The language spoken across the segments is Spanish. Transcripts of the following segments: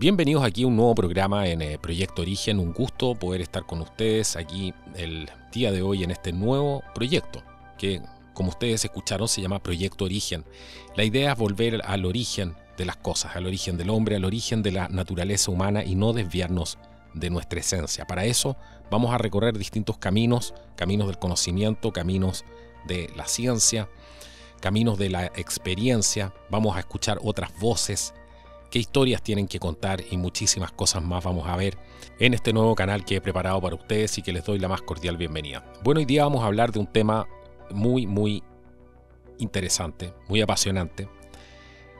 Bienvenidos aquí a un nuevo programa en Proyecto Origen. Un gusto poder estar con ustedes aquí el día de hoy en este nuevo proyecto que, como ustedes escucharon, se llama Proyecto Origen. La idea es volver al origen de las cosas, al origen del hombre, al origen de la naturaleza humana y no desviarnos de nuestra esencia. Para eso vamos a recorrer distintos caminos, caminos del conocimiento, caminos de la ciencia, caminos de la experiencia. Vamos a escuchar otras voces, qué historias tienen que contar y muchísimas cosas más vamos a ver en este nuevo canal que he preparado para ustedes y que les doy la más cordial bienvenida. Bueno, hoy día vamos a hablar de un tema muy interesante, muy apasionante,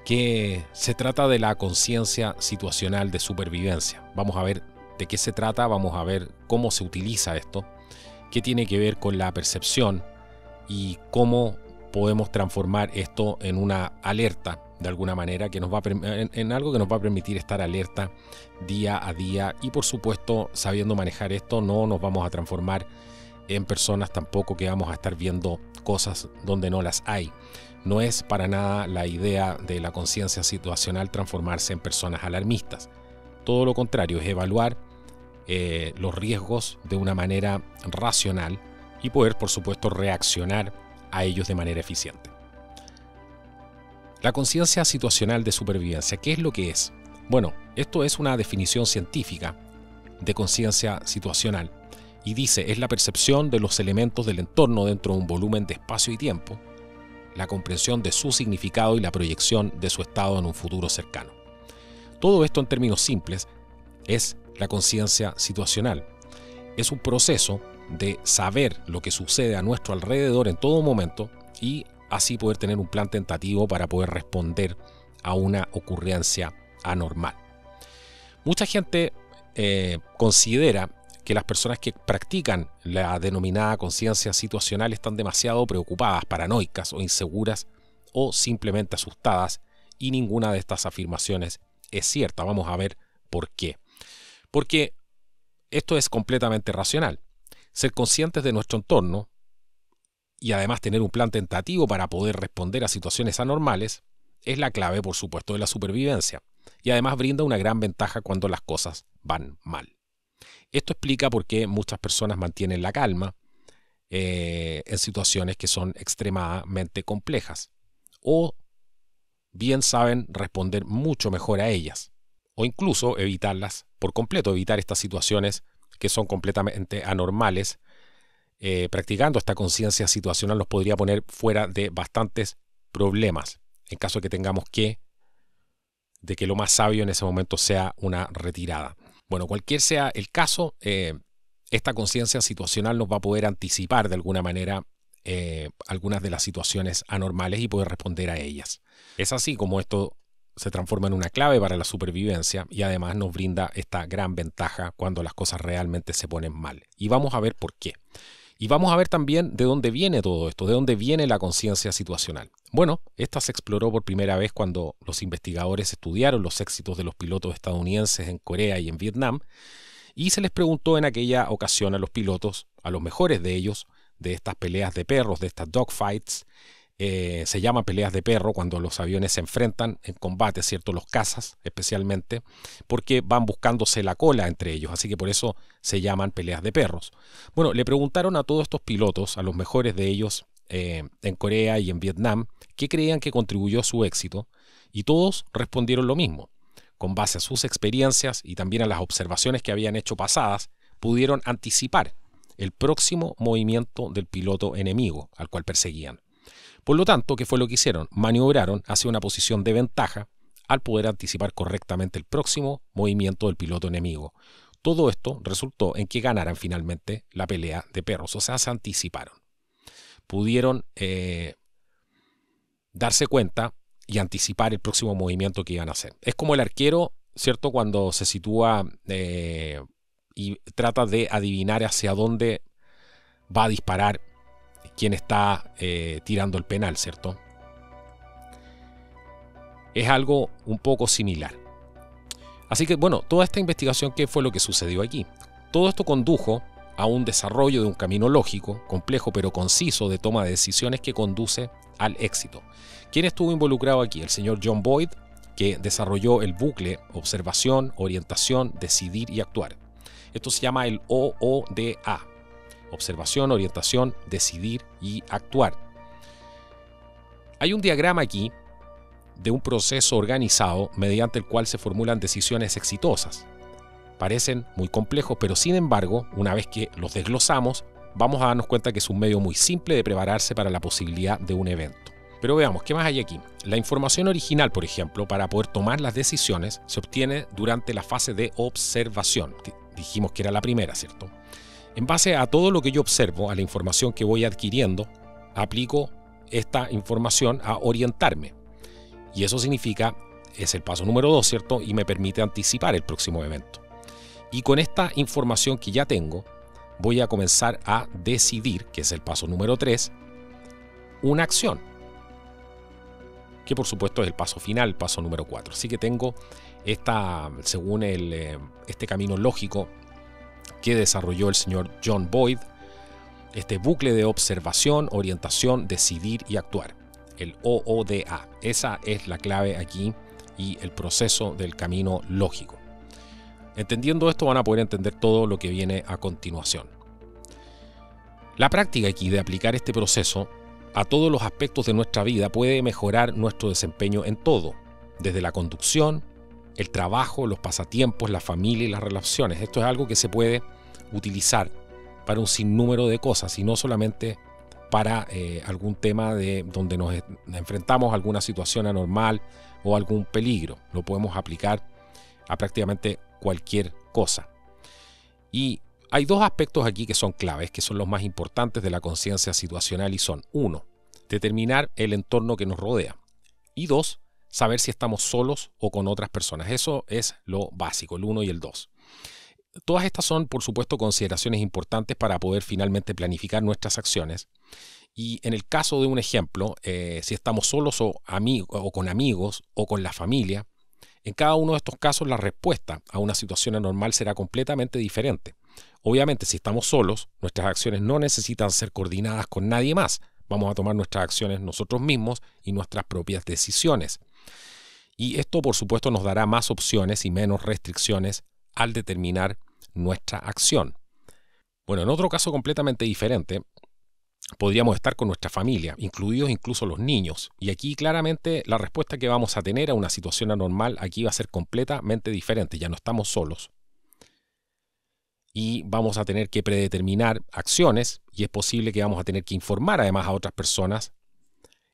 que se trata de la conciencia situacional de supervivencia. Vamos a ver de qué se trata, vamos a ver cómo se utiliza esto, qué tiene que ver con la percepción y cómo podemos transformar esto en una alerta de alguna manera que nos va en algo que nos va a permitir estar alerta día a día y por supuesto sabiendo manejar esto no nos vamos a transformar en personas tampoco que vamos a estar viendo cosas donde no las hay. No es para nada la idea de la conciencia situacional transformarse en personas alarmistas. Todo lo contrario, es evaluar los riesgos de una manera racional y poder por supuesto reaccionar a ellos de manera eficiente. La conciencia situacional de supervivencia, ¿qué es lo que es? Bueno, esto es una definición científica de conciencia situacional y dice, es la percepción de los elementos del entorno dentro de un volumen de espacio y tiempo, la comprensión de su significado y la proyección de su estado en un futuro cercano. Todo esto en términos simples es la conciencia situacional. Es un proceso de saber lo que sucede a nuestro alrededor en todo momento y así poder tener un plan tentativo para poder responder a una ocurrencia anormal. Mucha gente considera que las personas que practican la denominada conciencia situacional están demasiado preocupadas, paranoicas o inseguras o simplemente asustadas, y ninguna de estas afirmaciones es cierta. Vamos a ver por qué. Porque esto es completamente racional. Ser conscientes de nuestro entorno y además tener un plan tentativo para poder responder a situaciones anormales es la clave, por supuesto, de la supervivencia y además brinda una gran ventaja cuando las cosas van mal. Esto explica por qué muchas personas mantienen la calma en situaciones que son extremadamente complejas o bien saben responder mucho mejor a ellas o incluso evitarlas por completo, evitar estas situaciones que son completamente anormales. Practicando esta conciencia situacional nos podría poner fuera de bastantes problemas en caso de que tengamos de que lo más sabio en ese momento sea una retirada. Bueno, cualquier sea el caso, esta conciencia situacional nos va a poder anticipar de alguna manera algunas de las situaciones anormales y poder responder a ellas. Es así como esto se transforma en una clave para la supervivencia y además nos brinda esta gran ventaja cuando las cosas realmente se ponen mal. Y vamos a ver por qué. Y vamos a ver también de dónde viene todo esto, de dónde viene la conciencia situacional. Bueno, esta se exploró por primera vez cuando los investigadores estudiaron los éxitos de los pilotos estadounidenses en Corea y en Vietnam, y se les preguntó en aquella ocasión a los pilotos, a los mejores de ellos, de estas peleas de perros, de estas dogfights. Se llaman peleas de perro cuando los aviones se enfrentan en combate, ¿cierto? Los cazas especialmente, porque van buscándose la cola entre ellos, así que por eso se llaman peleas de perros. Bueno, le preguntaron a todos estos pilotos, a los mejores de ellos en Corea y en Vietnam, qué creían que contribuyó a su éxito, y todos respondieron lo mismo. Con base a sus experiencias y también a las observaciones que habían hecho pasadas, pudieron anticipar el próximo movimiento del piloto enemigo al cual perseguían. Por lo tanto, ¿qué fue lo que hicieron? Maniobraron hacia una posición de ventaja al poder anticipar correctamente el próximo movimiento del piloto enemigo. Todo esto resultó en que ganaran finalmente la pelea de perros, o sea, se anticiparon. Pudieron darse cuenta y anticipar el próximo movimiento que iban a hacer. Es como el arquero, ¿cierto? Cuando se sitúa y trata de adivinar hacia dónde va a disparar quien está tirando el penal, ¿cierto? Es algo un poco similar. Así que, bueno, toda esta investigación, ¿qué fue lo que sucedió aquí? Todo esto condujo a un desarrollo de un camino lógico, complejo pero conciso de toma de decisiones que conduce al éxito. ¿Quién estuvo involucrado aquí? El señor John Boyd que desarrolló el bucle observación, orientación, decidir y actuar. Esto se llama el OODA. Observación, orientación, decidir y actuar. Hay un diagrama aquí de un proceso organizado mediante el cual se formulan decisiones exitosas. Parecen muy complejos, pero sin embargo, una vez que los desglosamos, vamos a darnos cuenta que es un medio muy simple de prepararse para la posibilidad de un evento. Pero veamos, ¿qué más hay aquí? La información original, por ejemplo, para poder tomar las decisiones, se obtiene durante la fase de observación. Dijimos que era la primera, ¿cierto? En base a todo lo que yo observo, a la información que voy adquiriendo, aplico esta información a orientarme. Y eso significa, es el paso número 2, ¿cierto? Y me permite anticipar el próximo evento. Y con esta información que ya tengo, voy a comenzar a decidir, que es el paso número 3, una acción. Que por supuesto es el paso final, el paso número 4. Así que tengo según este camino lógico que desarrolló el señor John Boyd, este bucle de observación, orientación, decidir y actuar, el OODA. Esa es la clave aquí y el proceso del camino lógico. Entendiendo esto van a poder entender todo lo que viene a continuación. La práctica aquí de aplicar este proceso a todos los aspectos de nuestra vida puede mejorar nuestro desempeño en todo, desde la conducción, el trabajo, los pasatiempos, la familia y las relaciones. Esto es algo que se puede utilizar para un sinnúmero de cosas y no solamente para algún tema donde nos enfrentamos a alguna situación anormal o algún peligro. Lo podemos aplicar a prácticamente cualquier cosa. Y hay dos aspectos aquí que son claves, que son los más importantes de la conciencia situacional y son: 1, determinar el entorno que nos rodea y 2, saber si estamos solos o con otras personas. Eso es lo básico, el 1 y el 2. Todas estas son, por supuesto, consideraciones importantes para poder finalmente planificar nuestras acciones. Y en el caso de un ejemplo, si estamos solos o con amigos o con la familia, en cada uno de estos casos la respuesta a una situación anormal será completamente diferente. Obviamente, si estamos solos, nuestras acciones no necesitan ser coordinadas con nadie más. Vamos a tomar nuestras acciones nosotros mismos y nuestras propias decisiones. Y esto, por supuesto, nos dará más opciones y menos restricciones al determinar nuestra acción. Bueno, en otro caso completamente diferente, podríamos estar con nuestra familia, incluidos incluso los niños. Y aquí claramente la respuesta que vamos a tener a una situación anormal aquí va a ser completamente diferente. Ya no estamos solos. Y vamos a tener que predeterminar acciones y es posible que vamos a tener que informar además a otras personas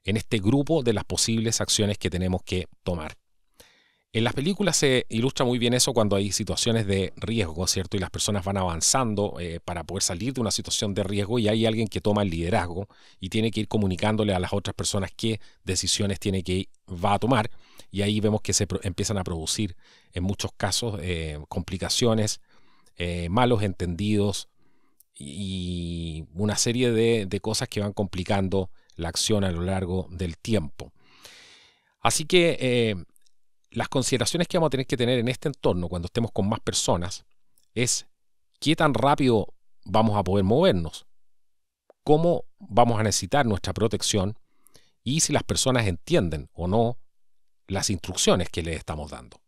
en este grupo de las posibles acciones que tenemos que tomar. En las películas se ilustra muy bien eso cuando hay situaciones de riesgo, ¿cierto? Y las personas van avanzando para poder salir de una situación de riesgo y hay alguien que toma el liderazgo y tiene que ir comunicándole a las otras personas qué decisiones va a tomar. Y ahí vemos que se empiezan a producir en muchos casos complicaciones, malos entendidos y una serie de cosas que van complicando la acción a lo largo del tiempo. Así que las consideraciones que vamos a tener que tener en este entorno cuando estemos con más personas es qué tan rápido vamos a poder movernos, cómo vamos a necesitar nuestra protección y si las personas entienden o no las instrucciones que les estamos dando.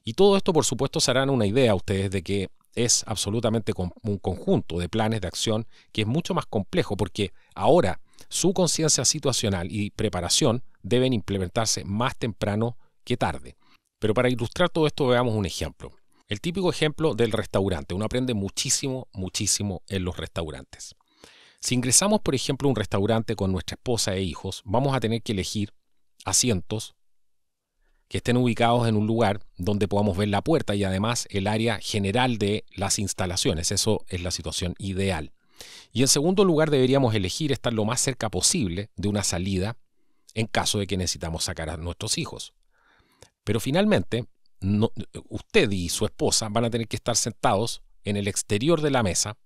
Y todo esto, por supuesto, se harán una idea a ustedes de que es absolutamente un conjunto de planes de acción que es mucho más complejo porque ahora su conciencia situacional y preparación deben implementarse más temprano que tarde. Pero para ilustrar todo esto veamos un ejemplo. El típico ejemplo del restaurante. Uno aprende muchísimo, muchísimo en los restaurantes. Si ingresamos, por ejemplo, a un restaurante con nuestra esposa e hijos, vamos a tener que elegir asientos que estén ubicados en un lugar donde podamos ver la puerta y además el área general de las instalaciones. Eso es la situación ideal. Y en segundo lugar deberíamos elegir estar lo más cerca posible de una salida en caso de que necesitamos sacar a nuestros hijos. Pero finalmente, usted y su esposa van a tener que estar sentados en el exterior de la mesa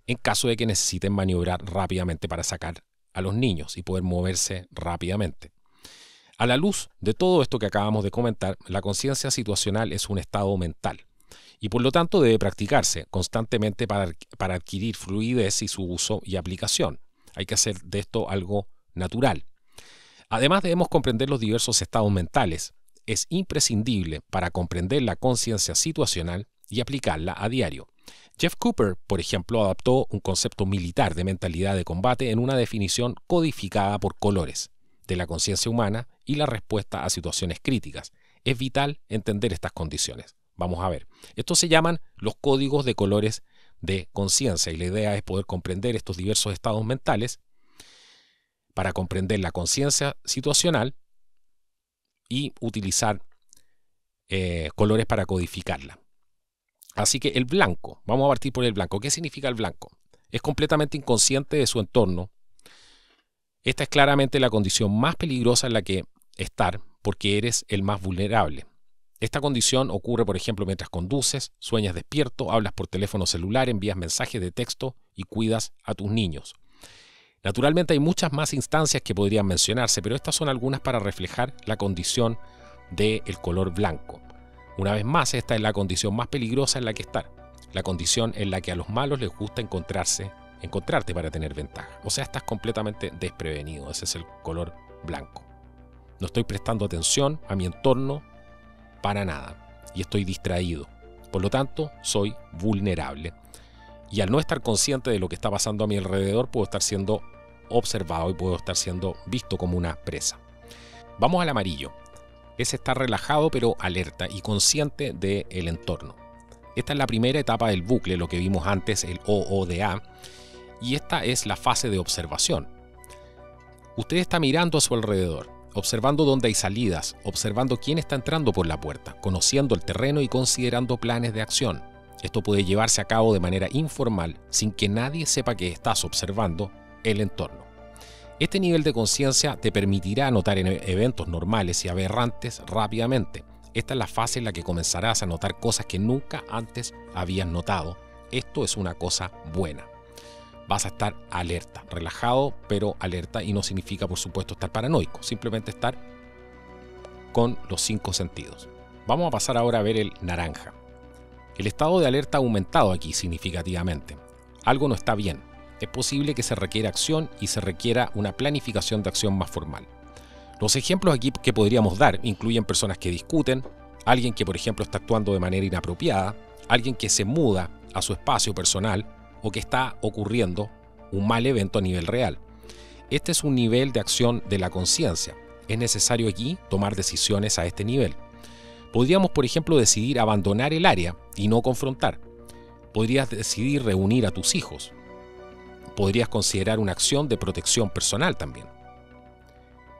en caso de que necesiten maniobrar rápidamente para sacar a los niños y poder moverse rápidamente. A la luz de todo esto que acabamos de comentar, la conciencia situacional es un estado mental y por lo tanto debe practicarse constantemente para adquirir fluidez y su uso y aplicación. Hay que hacer de esto algo natural. Además debemos comprender los diversos estados mentales es imprescindible para comprender la conciencia situacional y aplicarla a diario. Jeff Cooper, por ejemplo, adaptó un concepto militar de mentalidad de combate en una definición codificada por colores de la conciencia humana y la respuesta a situaciones críticas. Es vital entender estas condiciones. Vamos a ver. Estos se llaman los códigos de colores de conciencia y la idea es poder comprender estos diversos estados mentales para comprender la conciencia situacional y utilizar colores para codificarla. Así que el blanco, vamos a partir por el blanco. ¿Qué significa el blanco? Es completamente inconsciente de su entorno. Esta es claramente la condición más peligrosa en la que estar porque eres el más vulnerable. Esta condición ocurre, por ejemplo, mientras conduces, sueñas despierto, hablas por teléfono celular, envías mensajes de texto y cuidas a tus niños. Naturalmente hay muchas más instancias que podrían mencionarse, pero estas son algunas para reflejar la condición del color blanco. Una vez más, esta es la condición más peligrosa en la que estar, la condición en la que a los malos les gusta encontrarte para tener ventaja. O sea, estás completamente desprevenido, ese es el color blanco. No estoy prestando atención a mi entorno para nada y estoy distraído. Por lo tanto, soy vulnerable. Y al no estar consciente de lo que está pasando a mi alrededor, puedo estar siendo observado y puedo estar siendo visto como una presa. Vamos al amarillo. Es estar relajado pero alerta y consciente del entorno. Esta es la primera etapa del bucle, lo que vimos antes, el OODA, y esta es la fase de observación. Usted está mirando a su alrededor, observando dónde hay salidas, observando quién está entrando por la puerta, conociendo el terreno y considerando planes de acción. Esto puede llevarse a cabo de manera informal, sin que nadie sepa que estás observando el entorno. Este nivel de conciencia te permitirá notar eventos normales y aberrantes rápidamente. Esta es la fase en la que comenzarás a notar cosas que nunca antes habías notado. Esto es una cosa buena. Vas a estar alerta, relajado pero alerta, y no significa por supuesto estar paranoico, simplemente estar con los 5 sentidos. Vamos a pasar ahora a ver el naranja. El estado de alerta ha aumentado aquí significativamente. Algo no está bien. Es posible que se requiera acción y se requiera una planificación de acción más formal. Los ejemplos aquí que podríamos dar incluyen personas que discuten, alguien que por ejemplo está actuando de manera inapropiada, alguien que se muda a su espacio personal o que está ocurriendo un mal evento a nivel real. Este es un nivel de acción de la conciencia. Es necesario aquí tomar decisiones a este nivel. Podríamos, por ejemplo, decidir abandonar el área y no confrontar. Podrías decidir reunir a tus hijos. Podrías considerar una acción de protección personal también.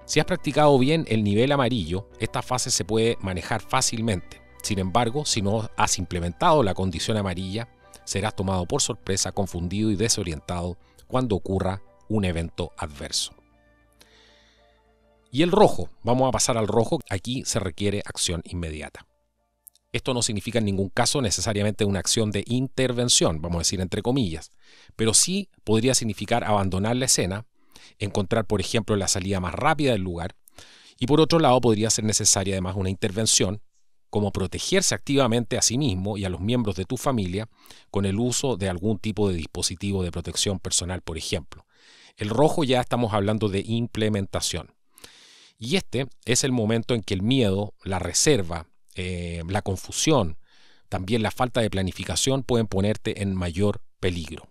Si has practicado bien el nivel amarillo, esta fase se puede manejar fácilmente. Sin embargo, si no has implementado la condición amarilla, serás tomado por sorpresa, confundido y desorientado cuando ocurra un evento adverso. Y el rojo, vamos a pasar al rojo, aquí se requiere acción inmediata. Esto no significa en ningún caso necesariamente una acción de intervención, vamos a decir entre comillas, pero sí podría significar abandonar la escena, encontrar por ejemplo la salida más rápida del lugar, y por otro lado podría ser necesaria además una intervención, como protegerse activamente a sí mismo y a los miembros de tu familia con el uso de algún tipo de dispositivo de protección personal, por ejemplo. El rojo ya estamos hablando de implementación. Y este es el momento en que el miedo, la reserva, la confusión, también la falta de planificación pueden ponerte en mayor peligro.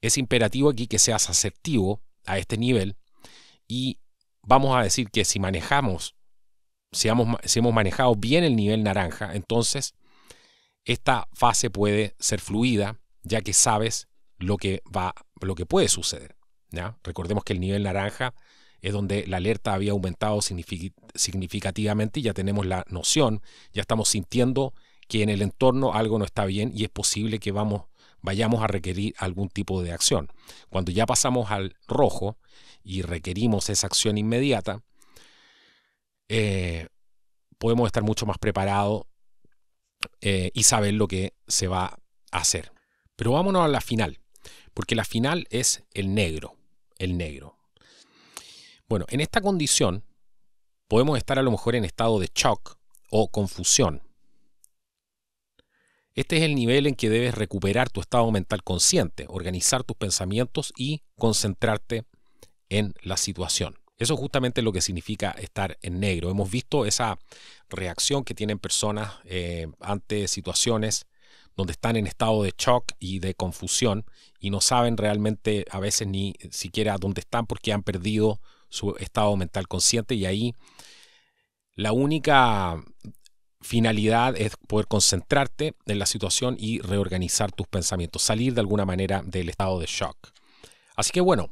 Es imperativo aquí que seas asertivo a este nivel y vamos a decir que si hemos manejado bien el nivel naranja, entonces esta fase puede ser fluida ya que sabes lo que puede suceder, ¿ya? Recordemos que el nivel naranja es donde la alerta había aumentado significativamente y ya tenemos la noción, ya estamos sintiendo que en el entorno algo no está bien y es posible que vayamos a requerir algún tipo de acción. Cuando ya pasamos al rojo y requerimos esa acción inmediata, podemos estar mucho más preparados y saber lo que se va a hacer. Pero vámonos a la final, porque la final es el negro. Bueno, en esta condición podemos estar a lo mejor en estado de shock o confusión. Este es el nivel en que debes recuperar tu estado mental consciente, organizar tus pensamientos y concentrarte en la situación. Eso es justamente lo que significa estar en negro. Hemos visto esa reacción que tienen personas ante situaciones donde están en estado de shock y de confusión y no saben realmente a veces ni siquiera dónde están porque han perdido su estado mental consciente, y ahí la única finalidad es poder concentrarte en la situación y reorganizar tus pensamientos, salir de alguna manera del estado de shock. Así que bueno,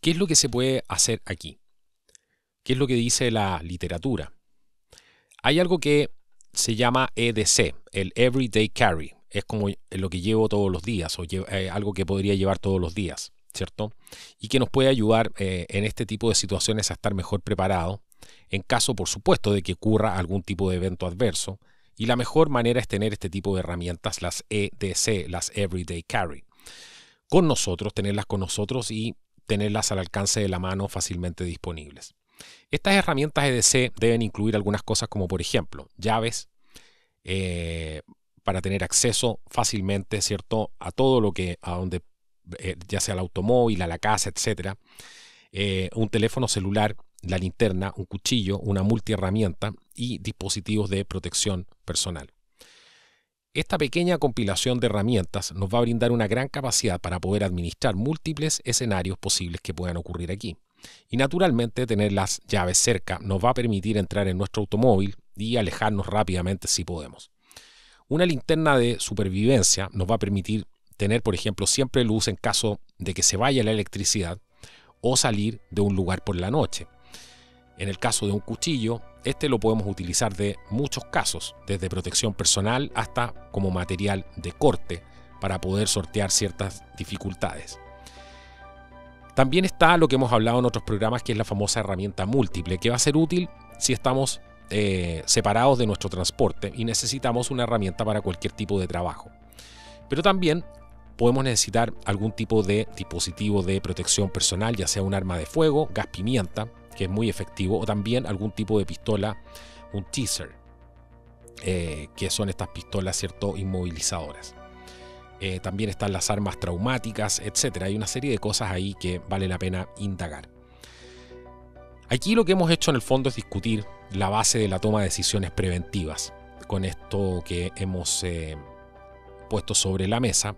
¿qué es lo que se puede hacer aquí? ¿Qué es lo que dice la literatura? Hay algo que se llama EDC, el Everyday Carry. Es como lo que llevo todos los días, o algo que podría llevar todos los días, ¿cierto? Y que nos puede ayudar en este tipo de situaciones a estar mejor preparados, en caso, por supuesto, de que ocurra algún tipo de evento adverso. Y la mejor manera es tener este tipo de herramientas, las EDC, las Everyday Carry, con nosotros, tenerlas con nosotros y tenerlas al alcance de la mano fácilmente disponibles. Estas herramientas EDC deben incluir algunas cosas como, por ejemplo, llaves para tener acceso fácilmente, ¿cierto?, a todo lo que, a donde, ya sea el automóvil, a la casa, etcétera. Un teléfono celular, la linterna, un cuchillo, una multiherramienta y dispositivos de protección personal. Esta pequeña compilación de herramientas nos va a brindar una gran capacidad para poder administrar múltiples escenarios posibles que puedan ocurrir aquí. Y naturalmente tener las llaves cerca nos va a permitir entrar en nuestro automóvil y alejarnos rápidamente si podemos. Una linterna de supervivencia nos va a permitir tener, por ejemplo, siempre luz en caso de que se vaya la electricidad o salir de un lugar por la noche. En el caso de un cuchillo, este lo podemos utilizar de muchos casos, desde protección personal hasta como material de corte para poder sortear ciertas dificultades. También está lo que hemos hablado en otros programas, que es la famosa herramienta múltiple, que va a ser útil si estamos separados de nuestro transporte y necesitamos una herramienta para cualquier tipo de trabajo. Pero también podemos necesitar algún tipo de dispositivo de protección personal, ya sea un arma de fuego, gas pimienta, que es muy efectivo, o también algún tipo de pistola, un teaser, que son estas pistolas, ¿cierto?, inmovilizadoras. También están las armas traumáticas, etc. Hay una serie de cosas ahí que vale la pena indagar. Aquí lo que hemos hecho en el fondo es discutir la base de la toma de decisiones preventivas, con esto que hemos puesto sobre la mesa,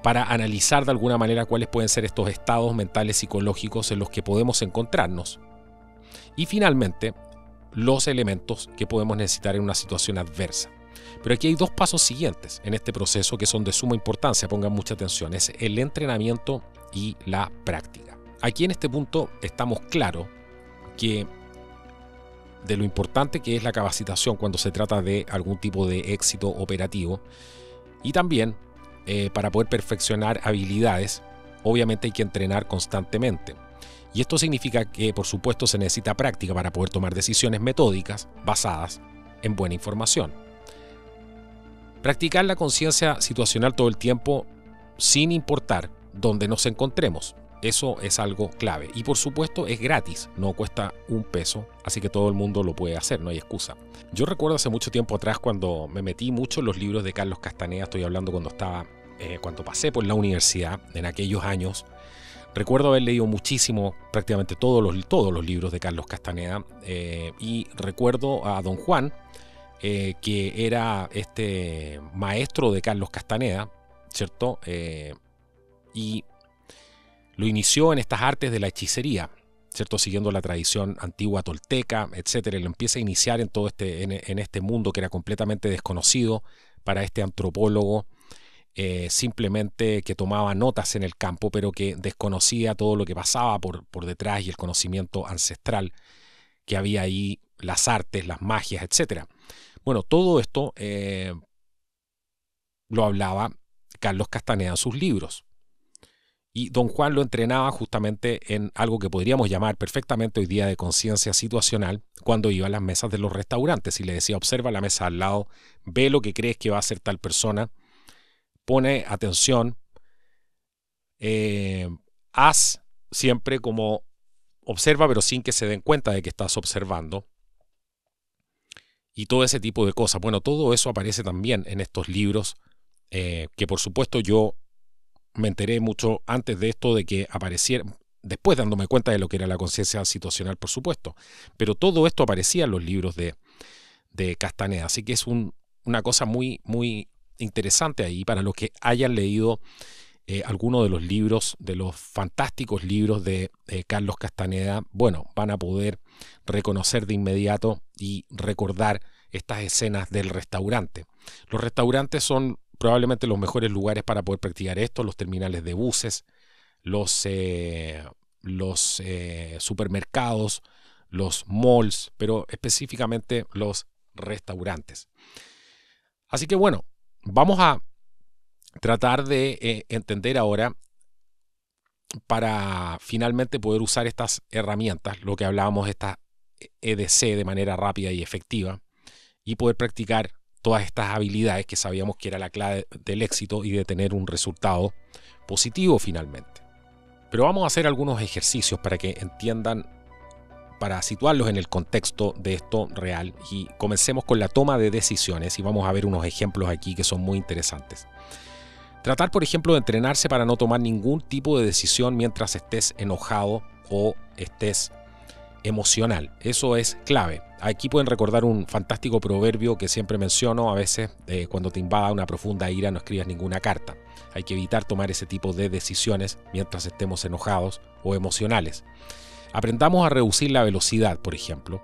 para analizar de alguna manera cuáles pueden ser estos estados mentales psicológicos en los que podemos encontrarnos. Y finalmente, los elementos que podemos necesitar en una situación adversa. Pero aquí hay dos pasos siguientes en este proceso que son de suma importancia, pongan mucha atención: es el entrenamiento y la práctica. Aquí en este punto estamos claros que de lo importante que es la capacitación cuando se trata de algún tipo de éxito operativo, y también para poder perfeccionar habilidades, obviamente hay que entrenar constantemente. Y esto significa que, por supuesto, se necesita práctica para poder tomar decisiones metódicas basadas en buena información. Practicar la conciencia situacional todo el tiempo, sin importar dónde nos encontremos. Eso es algo clave. Y por supuesto es gratis, no cuesta un peso, así que todo el mundo lo puede hacer, no hay excusa. Yo recuerdo hace mucho tiempo atrás, cuando me metí mucho en los libros de Carlos Castaneda, estoy hablando cuando pasé por la universidad, en aquellos años. Recuerdo haber leído muchísimo, prácticamente todos los libros de Carlos Castaneda, y recuerdo a Don Juan, que era este maestro de Carlos Castaneda, ¿cierto? Y lo inició en estas artes de la hechicería, ¿cierto?, siguiendo la tradición antigua tolteca, etcétera. Lo empieza a iniciar en todo en este mundo que era completamente desconocido para este antropólogo, simplemente que tomaba notas en el campo, pero que desconocía todo lo que pasaba por detrás y el conocimiento ancestral que había ahí, las artes, las magias, etcétera. Bueno, todo esto lo hablaba Carlos Castaneda en sus libros. Y Don Juan lo entrenaba justamente en algo que podríamos llamar perfectamente hoy día de conciencia situacional, cuando iba a las mesas de los restaurantes y le decía: observa la mesa al lado, ve lo que crees que va a hacer tal persona, pone atención, haz siempre como observa, pero sin que se den cuenta de que estás observando. Y todo ese tipo de cosas. Bueno, todo eso aparece también en estos libros, que por supuesto yo me enteré mucho antes de esto de que apareciera, después dándome cuenta de lo que era la conciencia situacional, por supuesto. Pero todo esto aparecía en los libros de Castaneda, así que es una cosa muy, muy interesante ahí para los que hayan leído algunos de los libros, de los fantásticos libros de Carlos Castaneda. Bueno, van a poder reconocer de inmediato y recordar estas escenas del restaurante. Los restaurantes son probablemente los mejores lugares para poder practicar esto, los terminales de buses, los supermercados, los malls, pero específicamente los restaurantes. Así que bueno, vamos a tratar de entender ahora, para finalmente poder usar estas herramientas, lo que hablábamos, esta EDC, de manera rápida y efectiva, y poder practicar todas estas habilidades que sabíamos que era la clave del éxito y de tener un resultado positivo finalmente. Pero vamos a hacer algunos ejercicios para que entiendan, para situarlos en el contexto de esto real, y comencemos con la toma de decisiones y vamos a ver unos ejemplos aquí que son muy interesantes. Tratar, por ejemplo, de entrenarse para no tomar ningún tipo de decisión mientras estés enojado o estés emocional. Eso es clave. Aquí pueden recordar un fantástico proverbio que siempre menciono a veces: cuando te invada una profunda ira, no escribas ninguna carta. Hay que evitar tomar ese tipo de decisiones mientras estemos enojados o emocionales. Aprendamos a reducir la velocidad, por ejemplo,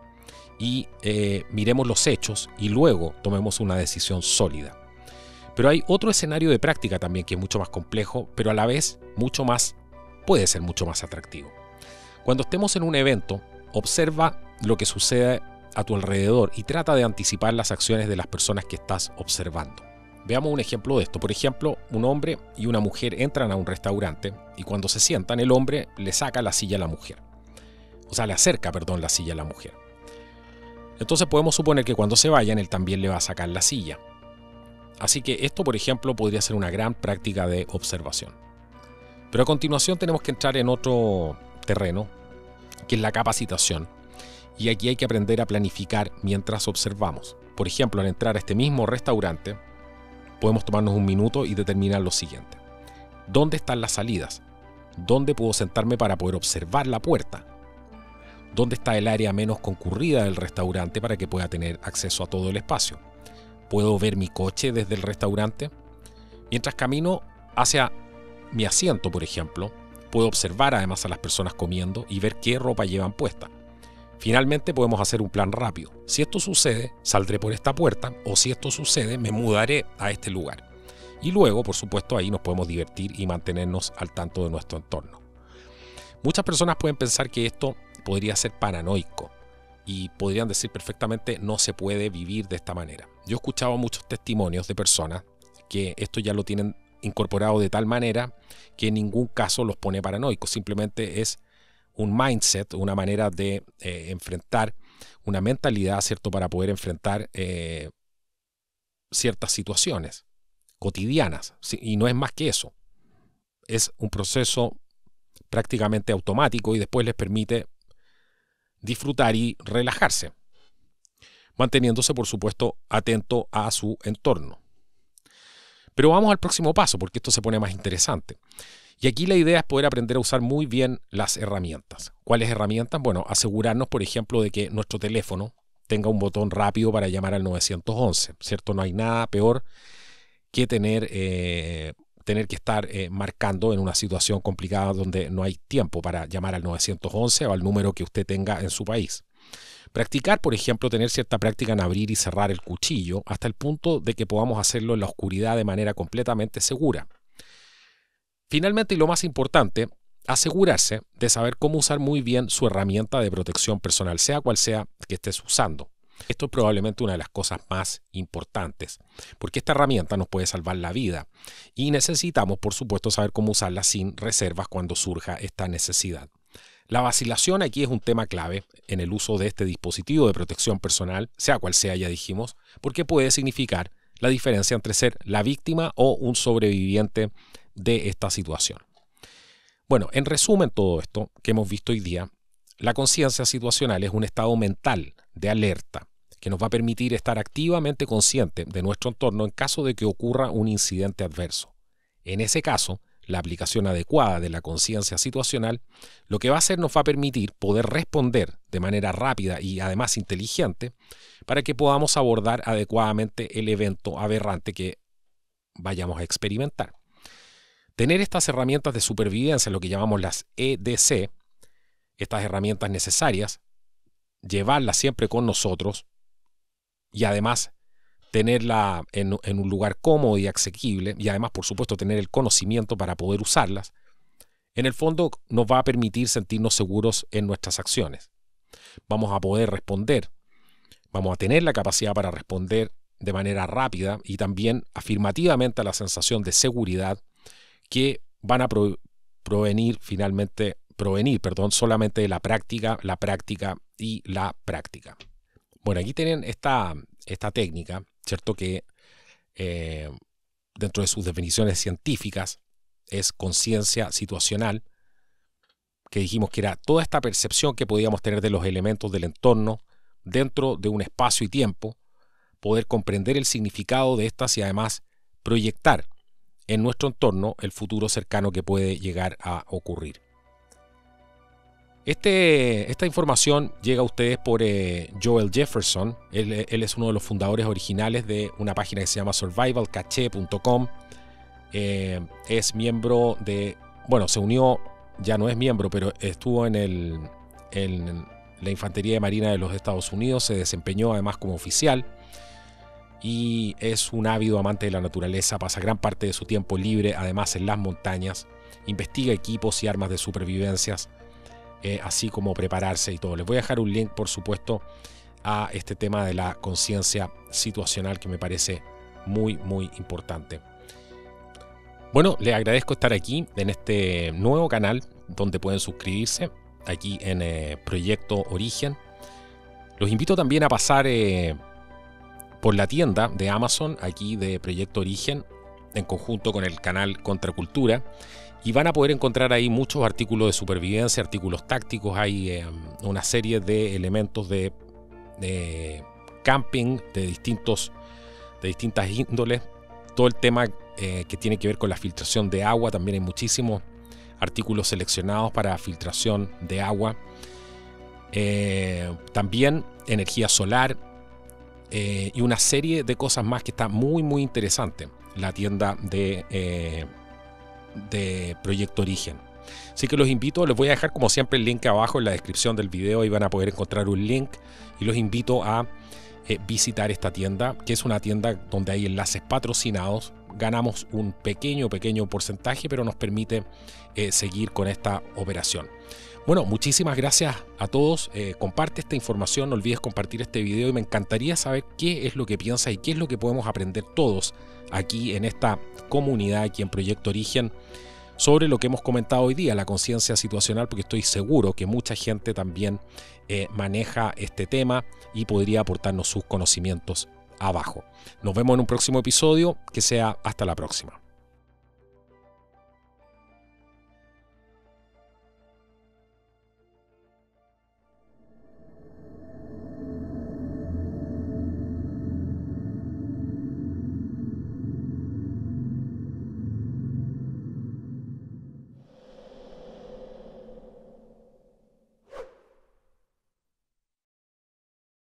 y miremos los hechos y luego tomemos una decisión sólida. Pero hay otro escenario de práctica también que es mucho más complejo, pero a la vez puede ser mucho más atractivo. Cuando estemos en un evento, observa lo que sucede a tu alrededor y trata de anticipar las acciones de las personas que estás observando. Veamos un ejemplo de esto. Por ejemplo, un hombre y una mujer entran a un restaurante y cuando se sientan, el hombre le saca la silla a la mujer. O sea, le acerca, la silla a la mujer. Entonces podemos suponer que cuando se vayan, él también le va a sacar la silla. Así que esto, por ejemplo, podría ser una gran práctica de observación. Pero a continuación tenemos que entrar en otro terreno, que es la capacitación. Y aquí hay que aprender a planificar mientras observamos. Por ejemplo, al entrar a este mismo restaurante, podemos tomarnos un minuto y determinar lo siguiente. ¿Dónde están las salidas? ¿Dónde puedo sentarme para poder observar la puerta? ¿Dónde está el área menos concurrida del restaurante para que pueda tener acceso a todo el espacio? ¿Puedo ver mi coche desde el restaurante? Mientras camino hacia mi asiento, por ejemplo, puedo observar además a las personas comiendo y ver qué ropa llevan puesta. Finalmente podemos hacer un plan rápido. Si esto sucede, saldré por esta puerta, o si esto sucede, me mudaré a este lugar. Y luego, por supuesto, ahí nos podemos divertir y mantenernos al tanto de nuestro entorno. Muchas personas pueden pensar que esto podría ser paranoico y podrían decir perfectamente: no se puede vivir de esta manera. Yo he escuchado muchos testimonios de personas que esto ya lo tienen incorporado de tal manera que en ningún caso los pone paranoicos. Simplemente es un mindset, una manera de enfrentar, una mentalidad, ¿cierto?, para poder enfrentar ciertas situaciones cotidianas. Y no es más que eso. Es un proceso prácticamente automático y después les permite disfrutar y relajarse, manteniéndose, por supuesto, atento a su entorno. Pero vamos al próximo paso, porque esto se pone más interesante. Y aquí la idea es poder aprender a usar muy bien las herramientas. ¿Cuáles herramientas? Bueno, asegurarnos, por ejemplo, de que nuestro teléfono tenga un botón rápido para llamar al 911, ¿cierto? No hay nada peor que tener que estar marcando en una situación complicada donde no hay tiempo para llamar al 911 o al número que usted tenga en su país. Practicar, por ejemplo, tener cierta práctica en abrir y cerrar el cuchillo hasta el punto de que podamos hacerlo en la oscuridad de manera completamente segura. Finalmente, y lo más importante, asegurarse de saber cómo usar muy bien su herramienta de protección personal, sea cual sea que estés usando. Esto es probablemente una de las cosas más importantes, porque esta herramienta nos puede salvar la vida y necesitamos, por supuesto, saber cómo usarla sin reservas cuando surja esta necesidad. La vacilación aquí es un tema clave en el uso de este dispositivo de protección personal, sea cual sea, ya dijimos, porque puede significar la diferencia entre ser la víctima o un sobreviviente de esta situación. Bueno, en resumen, todo esto que hemos visto hoy día, la conciencia situacional es un estado mental de alerta que nos va a permitir estar activamente consciente de nuestro entorno en caso de que ocurra un incidente adverso. En ese caso, la aplicación adecuada de la conciencia situacional, lo que va a hacer nos va a permitir poder responder de manera rápida y además inteligente para que podamos abordar adecuadamente el evento aberrante que vayamos a experimentar. Tener estas herramientas de supervivencia, lo que llamamos las EDC, estas herramientas necesarias, llevarlas siempre con nosotros y además tenerla en un lugar cómodo y asequible y además, por supuesto, tener el conocimiento para poder usarlas, en el fondo nos va a permitir sentirnos seguros en nuestras acciones. Vamos a poder responder, vamos a tener la capacidad para responder de manera rápida y también afirmativamente a la sensación de seguridad que van a provenir solamente de la práctica y la práctica. Bueno, aquí tienen esta técnica, ¿cierto? Que dentro de sus definiciones científicas es conciencia situacional, que dijimos que era toda esta percepción que podíamos tener de los elementos del entorno dentro de un espacio y tiempo, poder comprender el significado de estas y además proyectar en nuestro entorno el futuro cercano que puede llegar a ocurrir. Esta información llega a ustedes por Joel Jefferson. Él es uno de los fundadores originales de una página que se llama survivalcache.com. Es miembro de, se unió, ya no es miembro, pero estuvo en la Infantería de Marina de los Estados Unidos, se desempeñó además como oficial y es un ávido amante de la naturaleza, pasa gran parte de su tiempo libre además en las montañas, investiga equipos y armas de supervivencias, así como prepararse y todo. Les voy a dejar un link, por supuesto, a este tema de la conciencia situacional que me parece muy, muy importante. Bueno, les agradezco estar aquí en este nuevo canal donde pueden suscribirse, aquí en Proyecto Origen. Los invito también a pasar por la tienda de Amazon, aquí de Proyecto Origen, en conjunto con el canal Contracultura. Y van a poder encontrar ahí muchos artículos de supervivencia, artículos tácticos, hay una serie de elementos de camping de distintas índoles. Todo el tema que tiene que ver con la filtración de agua, también hay muchísimos artículos seleccionados para filtración de agua. También energía solar y una serie de cosas más que está muy, muy interesante. La tienda de Proyecto Origen. Así que los invito, les voy a dejar como siempre el link abajo en la descripción del video y van a poder encontrar un link y los invito a visitar esta tienda, que es una tienda donde hay enlaces patrocinados. Ganamos un pequeño porcentaje, pero nos permite seguir con esta operación. Bueno, muchísimas gracias a todos. Comparte esta información, no olvides compartir este video y me encantaría saber qué es lo que piensas y qué es lo que podemos aprender todos aquí en esta comunidad, aquí en Proyecto Origen, sobre lo que hemos comentado hoy día, la conciencia situacional, porque estoy seguro que mucha gente también maneja este tema y podría aportarnos sus conocimientos abajo. Nos vemos en un próximo episodio, que sea hasta la próxima.